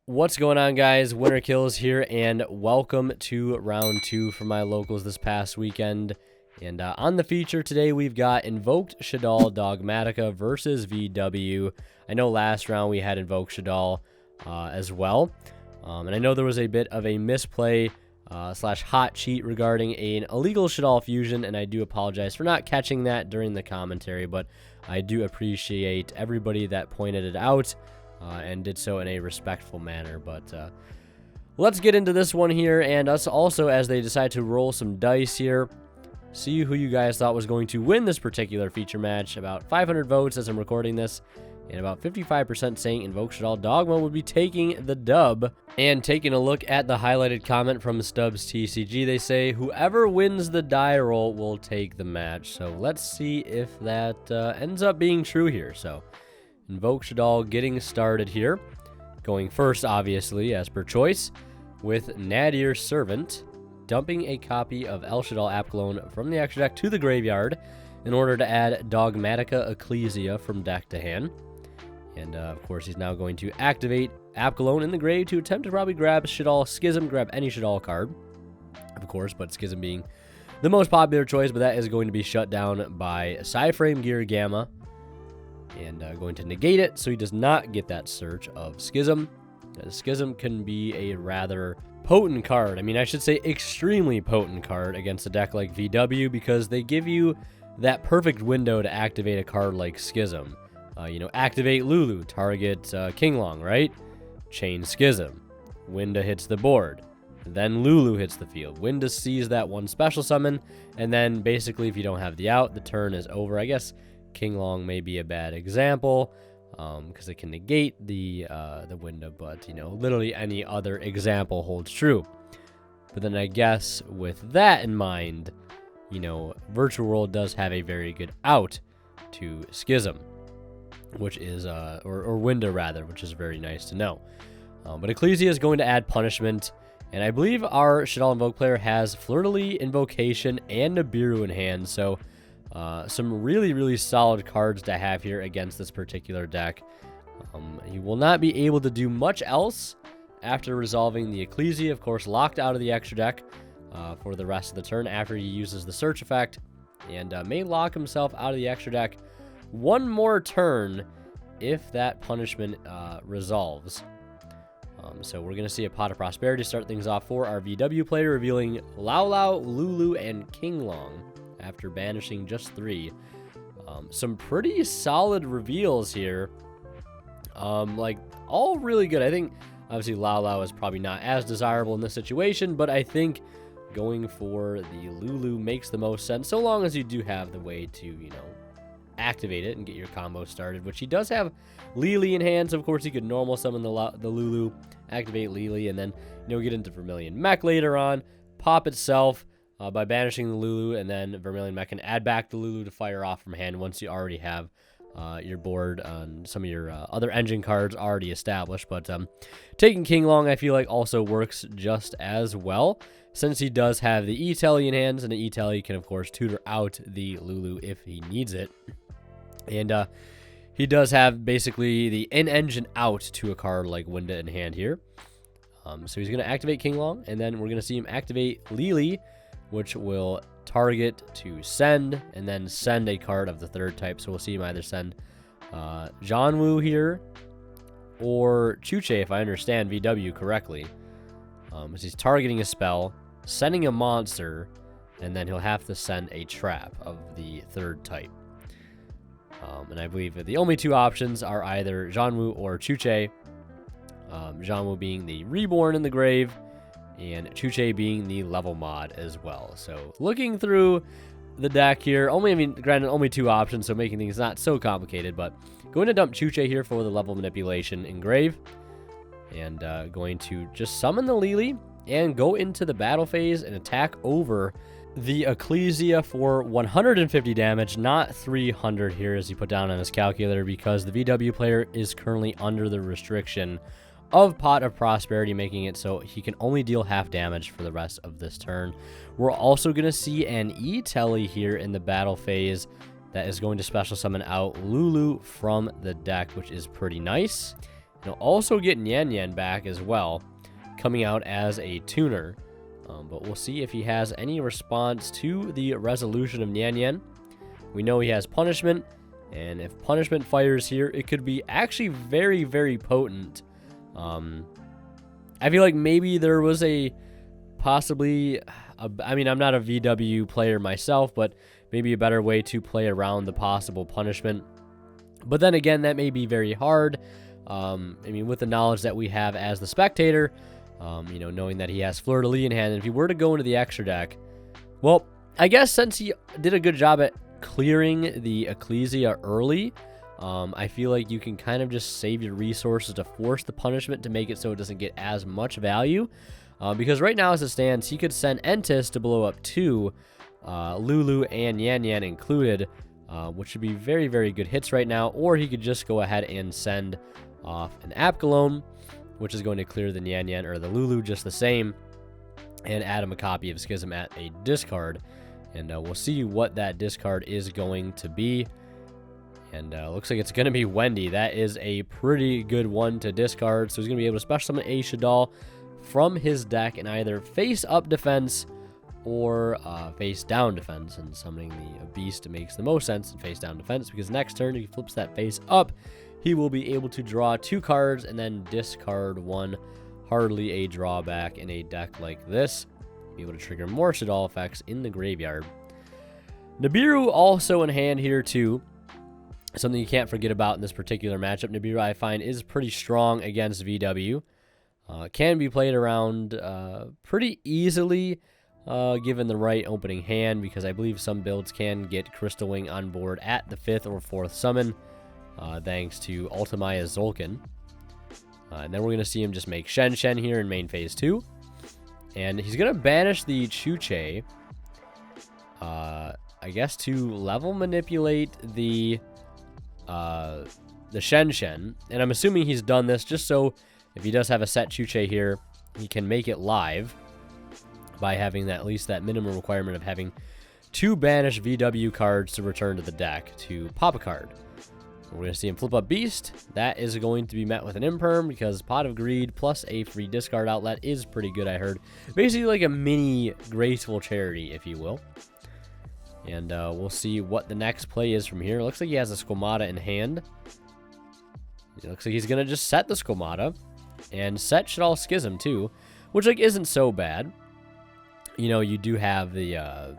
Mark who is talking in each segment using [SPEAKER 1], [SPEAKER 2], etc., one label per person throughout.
[SPEAKER 1] What's going on, guys? Winter Kills here, and welcome to round 2 for my locals this past weekend. And on the feature today, we've got Invoked, Shaddoll, Dogmatika versus VW. I know last round we had Invoked Shaddoll as well. And I know there was a bit of a misplay slash hot cheat regarding an illegal Shaddoll fusion, and I do apologize for not catching that during the commentary, but I do appreciate everybody that pointed it out. And did so in a respectful manner. But let's get into this one here, and us also, as they decide to roll some dice here, see who you guys thought was going to win this particular feature match. About 500 votes as I'm recording this, and about 55% saying Invoked Shaddoll Dogma would be taking the dub. And taking a look at the highlighted comment from Stubbs TCG, they say, whoever wins the die roll will take the match. So let's see if that ends up being true here. So Invoked Shaddoll getting started here. Going first, obviously, as per choice, with Nadir Servant, dumping a copy of El Shaddoll Apcalone from the extra deck to the graveyard in order to add Dogmatika Ecclesia from deck to hand. And, of course, he's now going to activate Apcalone in the grave to attempt to probably grab Shaddoll Schism, grab any Shaddoll card, of course, but Schism being the most popular choice, but that is going to be shut down by Psyframe Gear Gamma. And going to negate it, so he does not get that search of Schism. Schism can be a rather potent card. I mean, I should say extremely potent card against a deck like VW, because they give you that perfect window to activate a card like Schism. Activate Lulu, target Kinglong, right? Chain Schism. Winda hits the board. Then Lulu hits the field. Winda sees that one special summon, and then basically if you don't have the out, the turn is over. I guess Kinglong may be a bad example because it can negate the window, but literally any other example holds true. But then I guess with that in mind, Virtual World does have a very good out to Schism, which is or Winda rather, which is very nice to know. But Ecclesia is going to add punishment, and I believe our Shaddoll Invoke player has Fleur-de-Lis, Invocation, and Nibiru in hand, so some really solid cards to have here against this particular deck. He will not be able to do much else after resolving the Ecclesia, of course, locked out of the extra deck for the rest of the turn after he uses the search effect, and may lock himself out of the extra deck one more turn if that punishment resolves. So we're going to see a Pot of Prosperity start things off for our VW player, revealing Lau, Lulu, and Kinglong after banishing just 3. Some pretty solid reveals here. All really good. I think, obviously, Lau is probably not as desirable in this situation, but I think going for the Lulu makes the most sense, so long as you do have the way to, activate it and get your combo started, which he does have Lily in hand, so of course he could normal summon the Lulu, activate Lily, and then, get into Vermilion Mech later on, pop itself, by banishing the Lulu, and then Vermilion Mech can add back the Lulu to fire off from hand once you already have your board on some of your other engine cards already established. But taking Kinglong, I feel like, also works just as well, since he does have the E-Telly in hands, and the E-Telly can, of course, tutor out the Lulu if he needs it. And he does have basically the in-engine out to a card like Winda in hand here. So he's going to activate Kinglong, and then we're going to see him activate Lily, which will target to send, and then send a card of the third type. So we'll see him either send Janwu here, or Chuche, if I understand VW correctly. As he's targeting a spell, sending a monster, and then he'll have to send a trap of the third type. And I believe the only 2 options are either Janwu or Chuche. Janwu being the Reborn in the grave, and Chuche being the level mod as well. So looking through the deck here, granted only 2 options, so making things not so complicated, but going to dump Chuche here for the level manipulation in grave, and going to just summon the Lily and go into the battle phase and attack over the Ecclesia for 150 damage, not 300 here as he put down on his calculator, because the VW player is currently under the restriction of Pot of Prosperity, making it so he can only deal half damage for the rest of this turn. We're also going to see an E-Telly here in the battle phase that is going to special summon out Lulu from the deck, which is pretty nice. He'll also get Nyan Nyan back as well, coming out as a tuner. But we'll see if he has any response to the resolution of Nyan Nyan. We know he has punishment, and if punishment fires here, it could be actually very, very potent. I feel like maybe there was possibly, I mean, I'm not a VW player myself, but maybe a better way to play around the possible punishment. But then again, that may be very hard. I mean, with the knowledge that we have as the spectator, you know, knowing that he has Fleur-de-Lis in hand, and if he were to go into the extra deck, well, I guess since he did a good job at clearing the Ecclesia early, I feel like you can kind of just save your resources to force the punishment to make it so it doesn't get as much value. Because right now, as it stands, he could send Entis to blow up 2, Lulu and Nyan Nyan included, which would be very, very good hits right now. Or he could just go ahead and send off an Apgalome, which is going to clear the Nyan Nyan or the Lulu just the same, and add him a copy of Schism at a discard. And we'll see what that discard is going to be. And looks like it's going to be Wendy. That is a pretty good one to discard. So he's going to be able to special summon a Shaddoll from his deck in either face-up defense or face-down defense. And summoning the Beast makes the most sense in face-down defense, because next turn, if he flips that face-up, he will be able to draw 2 cards and then discard 1. Hardly a drawback in a deck like this. Be able to trigger more Shaddoll effects in the graveyard. Nibiru also in hand here too. Something you can't forget about in this particular matchup. Nibiru, I find, is pretty strong against VW. Can be played around pretty easily given the right opening hand, because I believe some builds can get Crystal Wing on board at the 5th or 4th summon, thanks to Ultimaya Zolkin. And then we're going to see him just make Shen Shen here in main phase 2. And he's going to banish the Chuche, I guess, to level manipulate the Shen Shen. And I'm assuming he's done this just so if he does have a set Chuche here, he can make it live by having that, at least that minimum requirement of having 2 banished VW cards to return to the deck to pop a card. We're going to see him flip up Beast. That is going to be met with an Imperm, because Pot of Greed plus a free discard outlet is pretty good, I heard. Basically like a mini Graceful Charity, if you will. And we'll see what the next play is from here. It looks like he has a Squamata in hand. It looks like he's going to just set the Squamata and set Shaddoll Schism too, which like isn't so bad. You know, you do have the...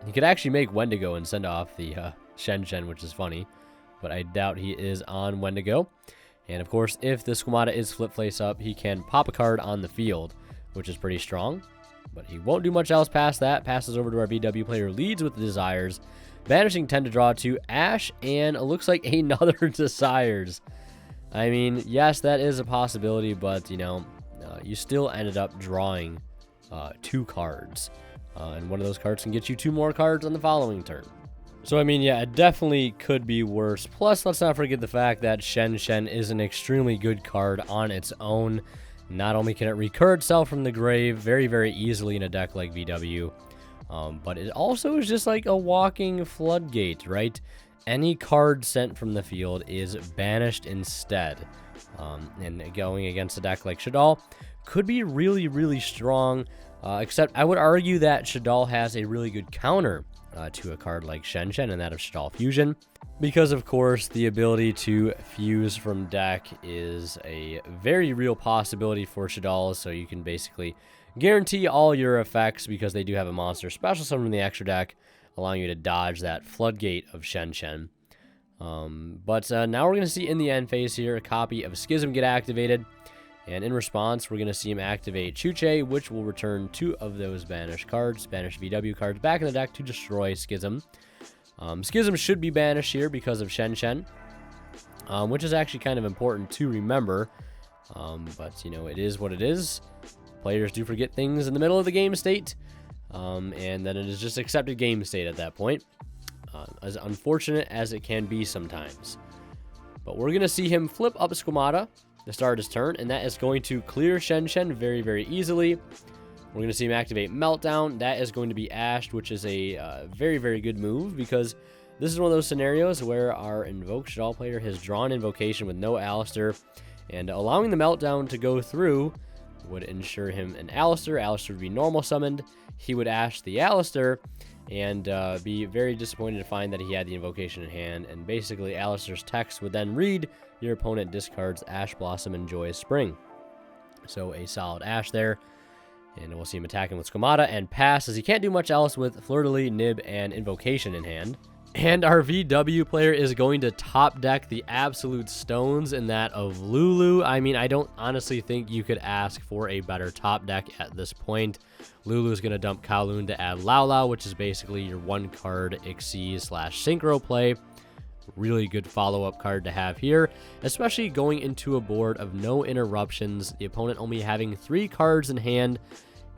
[SPEAKER 1] he could actually make Wendigo and send off the Shen Shen, which is funny. But I doubt he is on Wendigo. And of course, if the Squamata is flip face up, he can pop a card on the field, which is pretty strong. But he won't do much else past that. Passes over to our VW player, leads with the Desires, banishing 10 to draw 2, Ash, and it looks like another Desires. I mean, yes, that is a possibility, but, you know, you still ended up drawing 2 cards. And one of those cards can get you 2 more cards on the following turn. So, I mean, yeah, it definitely could be worse. Plus, let's not forget the fact that Shen Shen is an extremely good card on its own. Not only can it recur itself from the grave very, very easily in a deck like VW, but it also is just like a walking floodgate, right? Any card sent from the field is banished instead. And going against a deck like Shaddoll could be really, really strong. Except I would argue that Shaddoll has a really good counter to a card like Shen Shen, and that of Shaddoll Fusion, because of course the ability to fuse from deck is a very real possibility for Shaddoll. So you can basically guarantee all your effects, because they do have a monster special summon from the extra deck, allowing you to dodge that floodgate of Shen Shen. But now we're going to see in the end phase here a copy of Schism get activated. And in response, we're going to see him activate Chuche, which will return 2 of those banished cards, banished VW cards, back in the deck to destroy Schism. Schism should be banished here because of Shen Shen, which is actually kind of important to remember. But, you know, it is what it is. Players do forget things in the middle of the game state, and then it is just accepted game state at that point, as unfortunate as it can be sometimes. But we're going to see him flip up Squamata to start his turn, and that is going to clear Shen Shen very, very easily. We're going to see him activate Meltdown. That is going to be ashed, which is a very, very good move, because this is one of those scenarios where our Invoked Shaddoll player has drawn Invocation with no Alistair, And allowing the Meltdown to go through would ensure him an Alistair. Alistair would be normal summoned. He would Ash the Alistair and be very disappointed to find that he had the Invocation in hand. And basically, Alistair's text would then read, your opponent discards Ash Blossom and Joyous Spring. So a solid Ash there. And we'll see him attacking with Squamata and pass, as he can't do much else with Fleur-de-Lis, Nib, and Invocation in hand. And our VW player is going to top deck the absolute stones in that of Lulu. I mean, I don't honestly think you could ask for a better top deck at this point. Lulu is going to dump Kowloon to add Lao Lao, which is basically your one-card Xyz/Synchro play. Really good follow-up card to have here, especially going into a board of no interruptions, the opponent only having 3 cards in hand,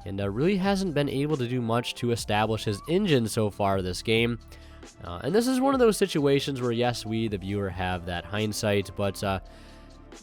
[SPEAKER 1] and really hasn't been able to do much to establish his engine so far this game. And this is one of those situations where, yes, we, the viewer, have that hindsight, but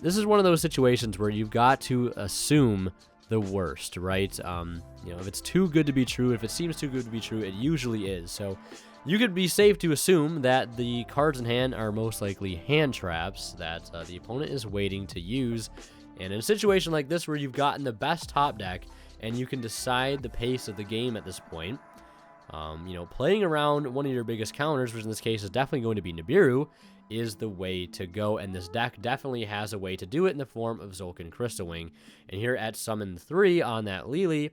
[SPEAKER 1] this is one of those situations where you've got to assume the worst, right? You know, if it's too good to be true, if it seems too good to be true, it usually is. So you could be safe to assume that the cards in hand are most likely hand traps that the opponent is waiting to use. And in a situation like this where you've gotten the best top deck and you can decide the pace of the game at this point, you know, playing around one of your biggest counters, which in this case is definitely going to be Nibiru, is the way to go. And this deck definitely has a way to do it in the form of Zul'Kan Crystal Wing. And here at Summon 3 on that Lily,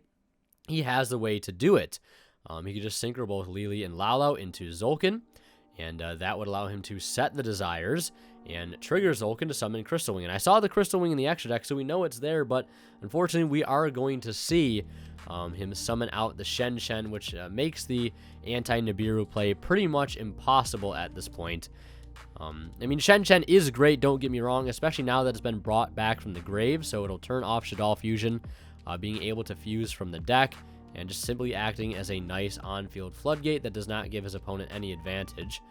[SPEAKER 1] he has the way to do it. He could just synchro both Lily and Lao Lao into Zul'Kan, and that would allow him to set the desires and trigger Zul'Kan to summon Crystal Wing. And I saw the Crystal Wing in the extra deck, so we know it's there, but unfortunately we are going to see him summon out the Shen Shen, which makes the anti-Nibiru play pretty much impossible at this point. I mean, Shen Shen is great, don't get me wrong, especially now that it's been brought back from the grave, so it'll turn off Shaddoll Fusion, being able to fuse from the deck, and just simply acting as a nice on-field floodgate that does not give his opponent any advantage.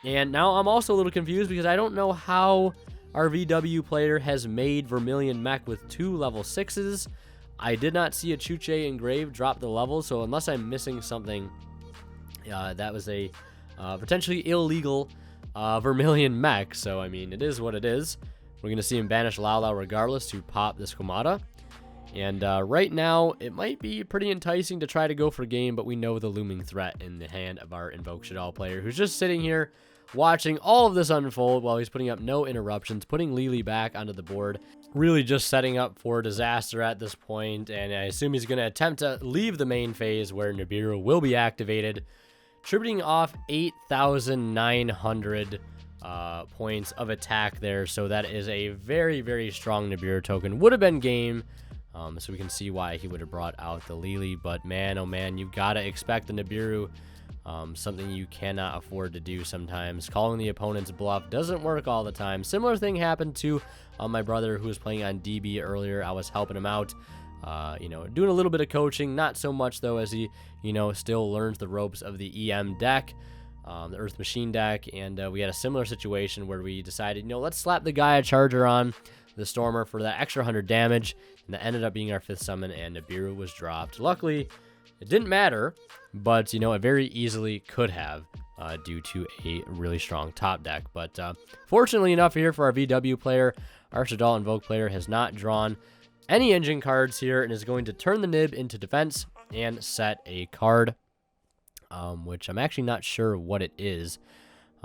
[SPEAKER 1] And now I'm also a little confused because I don't know how our VW player has made Vermilion Mech with 2 level 6s. I did not see a Chuche Engrave drop the level, so unless I'm missing something, that was a potentially illegal Vermilion Mech. So, I mean, it is what it is. We're going to see him banish Lao Lao regardless to pop this Squamata. And right now, it might be pretty enticing to try to go for game, but we know the looming threat in the hand of our Invoked Shaddoll player, who's just sitting here watching all of this unfold while he's putting up no interruptions, putting Lily back onto the board, really just setting up for disaster at this point. And I assume he's going to attempt to leave the main phase where Nibiru will be activated, tributing off 8,900 points of attack there. So that is a very, very strong Nibiru token. Would have been game. So we can see why he would have brought out the Lily, but man, oh man, you've got to expect the Nibiru, something you cannot afford to do sometimes. Calling the opponent's bluff doesn't work all the time. Similar thing happened to my brother who was playing on DB earlier. I was helping him out, you know, doing a little bit of coaching, not so much though, as he, you know, still learns the ropes of the EM deck, the Earth Machine deck, and we had a similar situation where we decided, you know, let's slap the Gaia Charger on the Stormer for that extra 100 damage, and that ended up being our 5th summon, and Nibiru was dropped. Luckily, it didn't matter, but, you know, it very easily could have due to a really strong top deck. But fortunately enough here for our VW player, our Shaddoll Invoke player has not drawn any engine cards here and is going to turn the Nib into defense and set a card, which I'm actually not sure what it is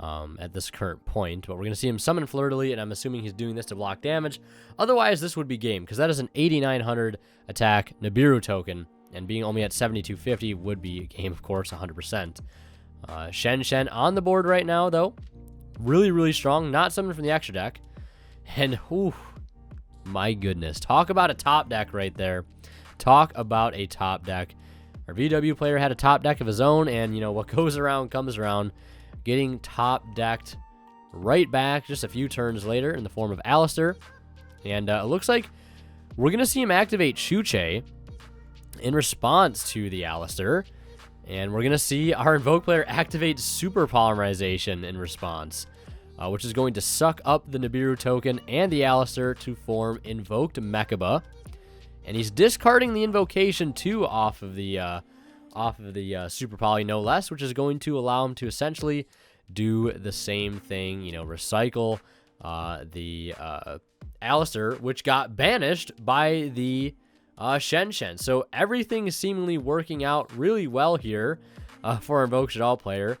[SPEAKER 1] at this current point, but we're going to see him summon Fleur-de-Lis, and I'm assuming he's doing this to block damage. Otherwise, this would be game, because that is an 8,900 attack Nibiru token, and being only at 7,250 would be game, of course, 100%. Shen Shen on the board right now, though. Really, really strong. Not summoned from the extra deck. And, whew, my goodness. Talk about a top deck right there. Talk about a top deck. Our VW player had a top deck of his own, and, you know, what goes around comes around. Getting top decked right back just a few turns later in the form of Alistair. And it looks like we're going to see him activate Chuche in response to the Alistair. And we're going to see our Invoke player activate Super Polymerization in response, which is going to suck up the Nibiru token and the Alistair to form Invoked Mechaba. And he's discarding the Invocation too off of the Super Poly, no less, which is going to allow him to essentially do the same thing, you know, recycle the Alistair, which got banished by the Shen Shen. So everything is seemingly working out really well here for Invoked Shaddoll player.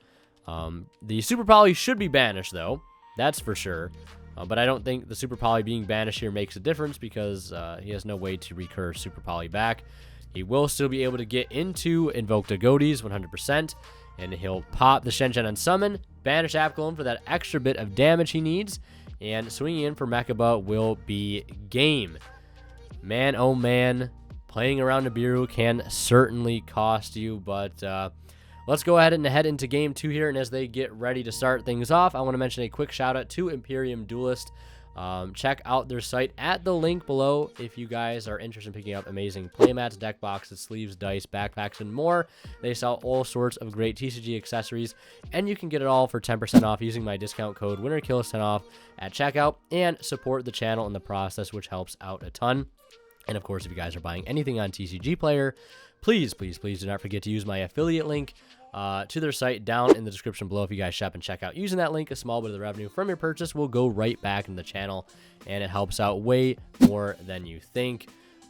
[SPEAKER 1] The Super Poly should be banished, though. That's for sure. But I don't think the Super Poly being banished here makes a difference because he has no way to recur Super Poly back. He will still be able to get into Invoked Goatees 100%, and he'll pop the Shen Shen on summon, banish Apicalone for that extra bit of damage he needs, and swinging in for Mechaba will be game. Man, oh man, playing around Nibiru can certainly cost you, but let's go ahead and head into game 2 here, and as they get ready to start things off, I want to mention a quick shout out to Imperium Duelist. Check out their site at the link below if you guys are interested in picking up amazing playmats, deck boxes, sleeves, dice, backpacks, and more. They sell all sorts of great TCG accessories, and you can get it all for 10% off using my discount code WinnerKills10 off at checkout, and support the channel in the process, which helps out a ton. And of course, if you guys are buying anything on TCG Player, please, please, please do not forget to use my affiliate link to their site down in the description below. If you guys shop and check out using that link, a small bit of the revenue from your purchase will go right back in the channel, and it helps out way more than you think,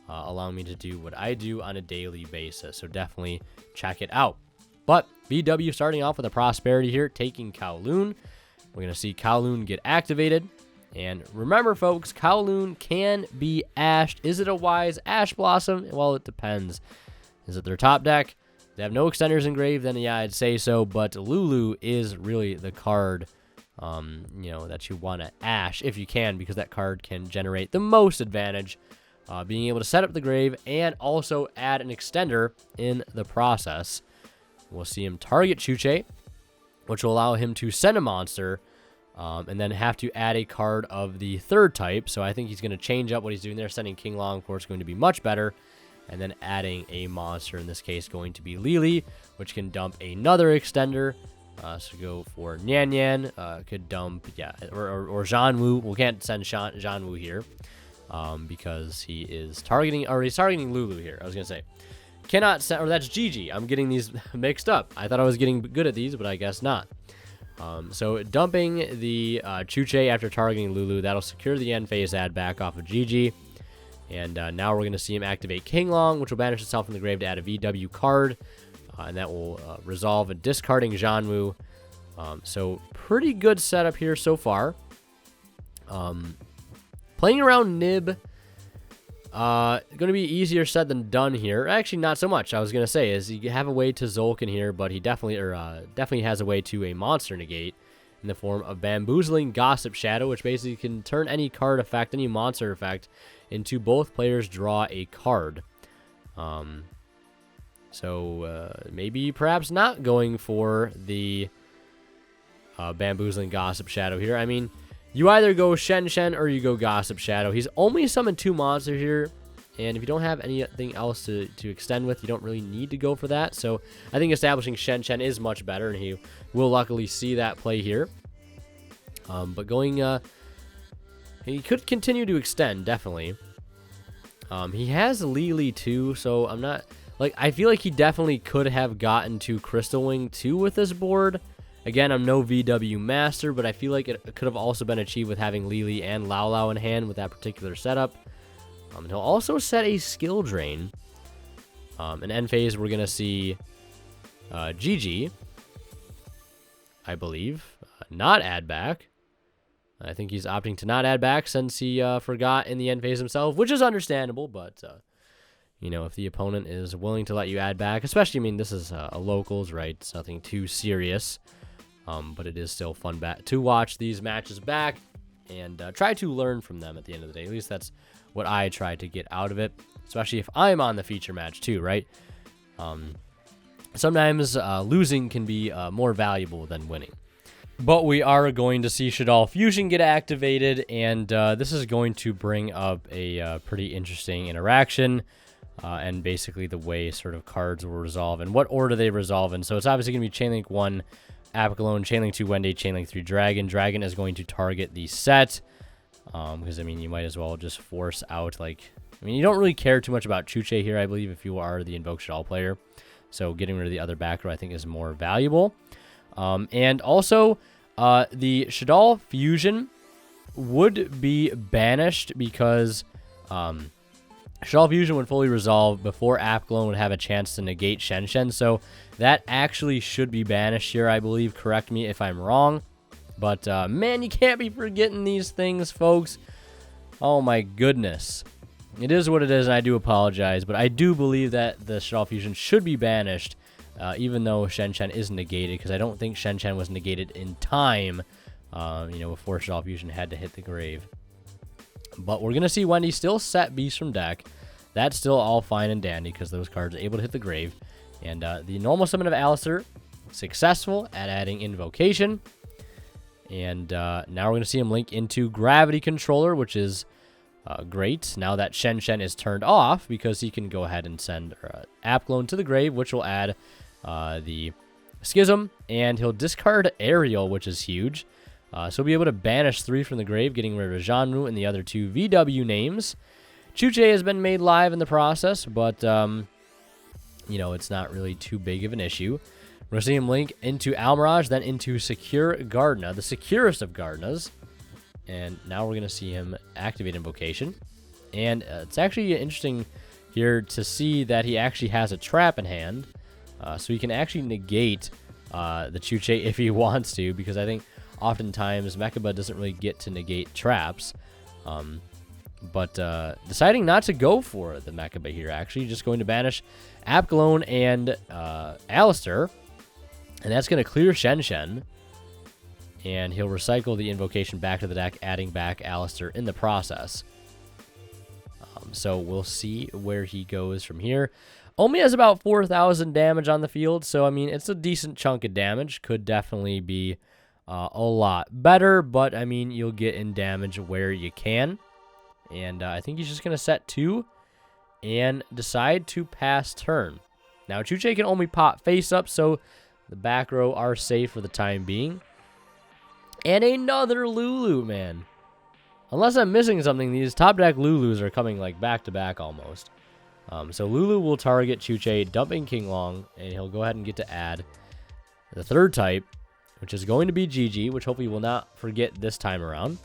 [SPEAKER 1] allowing me to do what I do on a daily basis. So definitely check it out. But VW starting off with a Prosperity here, taking Kowloon. We're going to see Kowloon get activated. And remember, folks, Kowloon can be ashed. Is it a wise Ash Blossom? Well, it depends. Is it their top deck? They have no extenders engraved, then yeah, I'd say so. But Lulu is really the card, that you want to ash if you can, because that card can generate the most advantage, being able to set up the grave and also add an extender in the process. We'll see him target Chuche, which will allow him to send a monster, and then have to add a card of the third type. So I think he's going to change up what he's doing there. Sending King Long, of course, going to be much better. And then adding a monster, in this case going to be Lily, which can dump another extender. So go for Nyan Nyan. Could dump, yeah, or Zhanwu. We can't send Zhanwu here because he is targeting, or he's targeting Lulu here. I was going to say. Cannot send, or that's Gigi. I'm getting these mixed up. I thought I was getting good at these, but I guess not. So dumping the Chuche after targeting Lulu, that'll secure the end phase add back off of Gigi. And now we're going to see him activate King Long, which will banish itself from the grave to add a VW card. And that will resolve a discarding Zhanwu. So pretty good setup here so far. Playing around Nib, going to be easier said than done here. Actually, not so much. I was going to say is you have a way to Zulk in here, but he definitely has a way to a monster negate in the form of Bamboozling Gossip Shadow, which basically can turn any card effect, any monster effect, into both players draw a card. So maybe perhaps not going for the Bamboozling Gossip Shadow here. I mean, you either go Shen Shen or you go Gossip Shadow. He's only summoned 2 monsters here, and if you don't have anything else to extend with, you don't really need to go for that. So I think establishing Shen Shen is much better, and he will luckily see that play here. But going, he could continue to extend, definitely. He has Lily too, so I'm not, like, I feel like he definitely could have gotten to Crystal Wing too with this board. Again, I'm no VW master, but I feel like it could have also been achieved with having Lily and Lao Lao in hand with that particular setup. He'll also set a skill drain. In end phase, we're going to see Gigi, I believe, not add back. I think he's opting to not add back since he forgot in the end phase himself, which is understandable, but, if the opponent is willing to let you add back, especially, I mean, this is a locals, right? It's nothing too serious, but it is still fun to watch these matches back and try to learn from them at the end of the day. At least that's what I try to get out of it, especially if I'm on the feature match too, right? Sometimes losing can be more valuable than winning. But we are going to see Shaddoll Fusion get activated, and this is going to bring up a pretty interesting interaction, and basically the way sort of cards will resolve and what order they resolve in. So it's obviously going to be Chainlink 1, Apicalone, Chainlink 2, Wendy, Chainlink 3, Dragon. Dragon is going to target the set, because, I mean, you might as well just force out, like, I mean, you don't really care too much about Chuche here, I believe, if you are the Invoked Shaddoll player. So getting rid of the other back row, I think, is more valuable. And also, the Shaddoll Fusion would be banished because Shaddoll Fusion would fully resolve before Apclone would have a chance to negate Shen Shen. So that actually should be banished here, I believe. Correct me if I'm wrong. But, man, you can't be forgetting these things, folks. Oh, my goodness. It is what it is, and I do apologize. But I do believe that the Shaddoll Fusion should be banished, even though Shen Shen is negated, because I don't think Shen Shen was negated in time, before Shaddoll Fusion had to hit the grave. But we're going to see Wendy still set beasts from deck. That's still all fine and dandy, because those cards are able to hit the grave. And the normal summon of Alistair, successful at adding Invocation. And now we're going to see him link into Gravity Controller, which is great. Now that Shen Shen is turned off, because he can go ahead and send Apclone to the grave, which will add the Schism. And he'll discard Aerial, which is huge. So he'll be able to banish 3 from the grave, getting rid of Genre and the other 2 VW names. Chuche has been made live in the process, but, it's not really too big of an issue. We're going to see him link into Almirage, then into Secure Gardna, the securest of Gardnas. And now we're going to see him activate Invocation. And it's actually interesting here to see that he actually has a trap in hand. So he can actually negate the Chuche if he wants to, because I think oftentimes Mechaba doesn't really get to negate traps. But deciding not to go for the Mechaba here, actually just going to banish Apclone and Alistair. And that's going to clear Shen Shen. And he'll recycle the Invocation back to the deck, adding back Alistair in the process. So we'll see where he goes from here. Only has about 4,000 damage on the field. So, I mean, it's a decent chunk of damage. Could definitely be a lot better. But, I mean, you'll get in damage where you can. And I think he's just going to set 2 and decide to pass turn. Now, Chuche can only pop face up, so the back row are safe for the time being. And another Lulu, man. Unless I'm missing something, these top deck Lulus are coming like back to back almost. So Lulu will target Chuche, dumping King Long, and he'll go ahead and get to add the 3rd type, which is going to be GG, which hopefully will not forget this time around.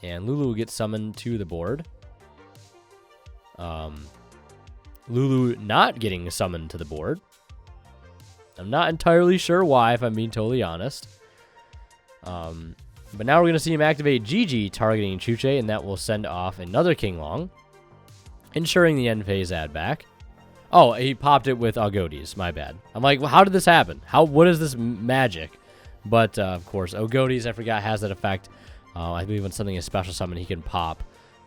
[SPEAKER 1] And Lulu will get summoned to the board. Lulu not getting summoned to the board. I'm not entirely sure why, if I'm being totally honest. But now we're going to see him activate GG, targeting Chuche, and that will send off another King Long, ensuring the end phase add back. Oh, he popped it with Ogodes. My bad. I'm like, well, how did this happen? What is this magic? But, of course, Ogodes, I forgot, has that effect. I believe when something is special summon, he can pop.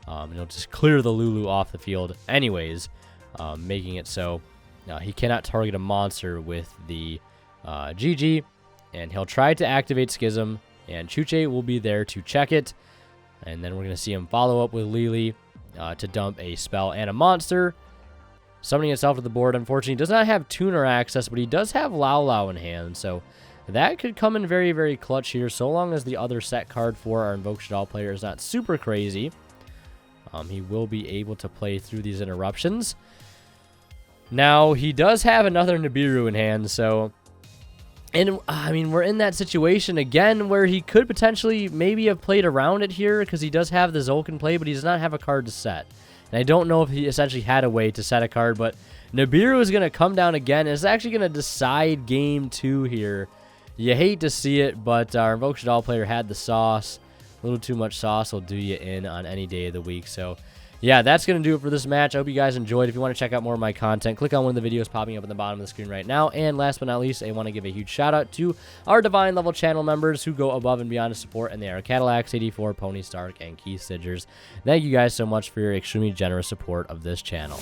[SPEAKER 1] And it'll just clear the Lulu off the field anyways, making it so he cannot target a monster with the GG. And he'll try to activate Schism, and Chuche will be there to check it. And then we're going to see him follow up with Lily to dump a spell and a monster. Summoning itself to the board, unfortunately, does not have tuner access, but he does have Lao Lao in hand, so that could come in very, very clutch here, so long as the other set card for our Invoked Shaddoll player is not super crazy. He will be able to play through these interruptions. Now, he does have another Nibiru in hand, so... And, I mean, we're in that situation again where he could potentially maybe have played around it here, because he does have the Zolkin play, but he does not have a card to set. And I don't know if he essentially had a way to set a card, but Nibiru is going to come down again, and it's actually going to decide game 2 here. You hate to see it, but our Invoked Shaddoll player had the sauce. A little too much sauce will do you in on any day of the week. So, yeah, that's going to do it for this match. I hope you guys enjoyed. If you want to check out more of my content, click on one of the videos popping up at the bottom of the screen right now. And last but not least, I want to give a huge shout out to our Divine level channel members who go above and beyond to support, and they are Cadillacs 84, Pony Stark, and Keith Sidgers. Thank you guys so much for your extremely generous support of this channel.